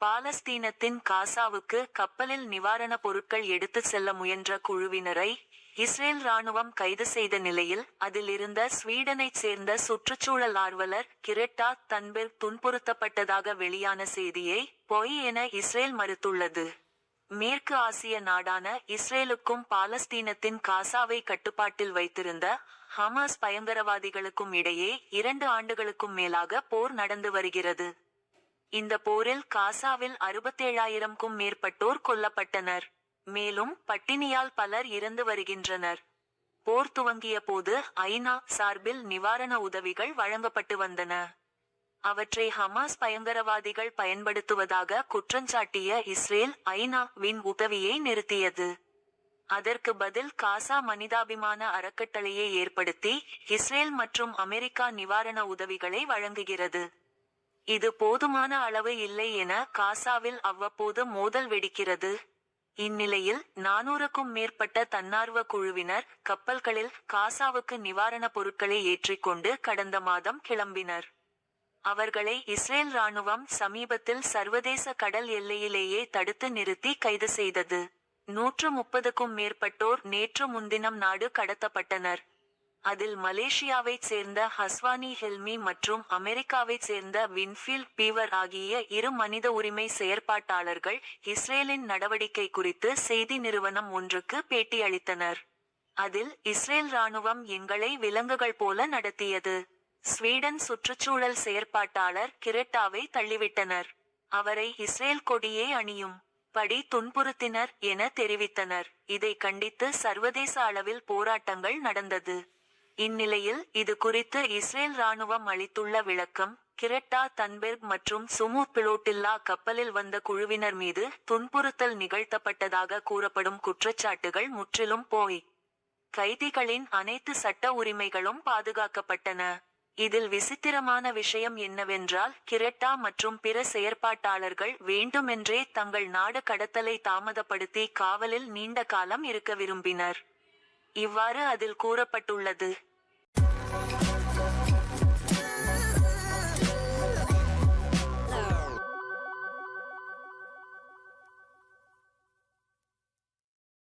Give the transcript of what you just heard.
பாலஸ்தீனத்தின் காசாவுக்கு கப்பலில் நிவாரணப் பொருட்கள் எடுத்துச் செல்ல முயன்ற குழுவினரை இஸ்ரேல் ராணுவம் கைது செய்த நிலையில் அதில் இருந்த ஸ்வீடனைச் சேர்ந்த சுற்றுச்சூழல் ஆர்வலர் கிரெட்டா தன்பெர்க் துன்புறுத்தப்பட்டதாக வெளியான செய்தியை பொய் என இஸ்ரேல் மறுத்துள்ளது. மேற்கு ஆசிய நாடான இஸ்ரேலுக்கும் பாலஸ்தீனத்தின் காசாவை கட்டுப்பாட்டில் வைத்திருந்த ஹமாஸ் பயங்கரவாதிகளுக்கும் இடையே 2 ஆண்டுகளுக்கும் மேலாக போர் நடந்து வருகிறது. இந்த போரில் காசாவில் 67,000க்கும் மேற்பட்டோர் கொல்லப்பட்டனர். மேலும் பட்டினியால் பலர் இறந்து வருகின்றனர். போர் துவங்கிய போது ஐநா சார்பில் நிவாரண உதவிகள் வழங்கப்பட்டு வந்தன. அவற்றை ஹமாஸ் பயங்கரவாதிகள் பயன்படுத்துவதாக குற்றஞ்சாட்டிய இஸ்ரேல் ஐநா-வின் உதவியை நிறுத்தியது. அதற்கு பதில் காசா மனிதாபிமான அறக்கட்டளையை ஏற்படுத்தி இஸ்ரேல் மற்றும் அமெரிக்கா நிவாரண உதவிகளை வழங்குகிறது. இது போதுமான அளவு இல்லை என காசாவில் அவ்வப்போது மோதல் வெடிக்கிறது. இந்நிலையில் 400க்கும் மேற்பட்ட தன்னார்வ குழுவினர் கப்பல்களில் காசாவுக்கு நிவாரணப் பொருட்களை ஏற்றிக்கொண்டு கடந்த மாதம் கிளம்பினர். அவர்களை இஸ்ரேல் ராணுவம் சமீபத்தில் சர்வதேச கடல் எல்லையிலேயே தடுத்து நிறுத்தி கைது செய்தது. 130க்கும் மேற்பட்டோர் நேற்று முன்தினம் நாடு கடத்தப்பட்டனர். அதில் மலேசியாவைச் சேர்ந்த ஹஸ்வானி ஹெல்மி மற்றும் அமெரிக்காவைச் சேர்ந்த வின்ஃபீல்ட் பீவர் ஆகிய 2 மனித உரிமை செயற்பாட்டாளர்கள் இஸ்ரேலின் நடவடிக்கை குறித்து செய்தி நிறுவனம் ஒன்றுக்கு பேட்டியளித்தனர். அதில் இஸ்ரேல் ராணுவம் எங்களை விலங்குகள் போல நடத்தியது. ஸ்வீடன் சுற்றுச்சூழல் செயற்பாட்டாளர் கிரெட்டாவை தள்ளிவிட்டனர். அவரை இஸ்ரேல் கொடியே அணியும் படி துன்புறுத்தினர் என தெரிவித்தனர். இதை கண்டித்து சர்வதேச அளவில் போராட்டங்கள் நடந்தது. இந்நிலையில் இது குறித்து இஸ்ரேல் ராணுவம் அளித்துள்ள விளக்கம், கிரெட்டா தன்பெர்க் மற்றும் சுமு பிளோட்டில்லா கப்பலில் வந்த குழுவினர் மீது துன்புறுத்தல் நிகழ்த்தப்பட்டதாக கூறப்படும் குற்றச்சாட்டுகள் முற்றிலும் போய். கைதிகளின் அனைத்து சட்ட உரிமைகளும் பாதுகாக்கப்பட்டன. இதில் விசித்திரமான விஷயம் என்னவென்றால் கிரெட்டா மற்றும் பிற செயற்பாட்டாளர்கள் வேண்டுமென்றே தங்கள் நாடு கடத்தலை தாமதப்படுத்தி காவலில் நீண்ட காலம் இருக்க விரும்பினர். இவ்வாறு அதில் கூறப்பட்டுள்ளது.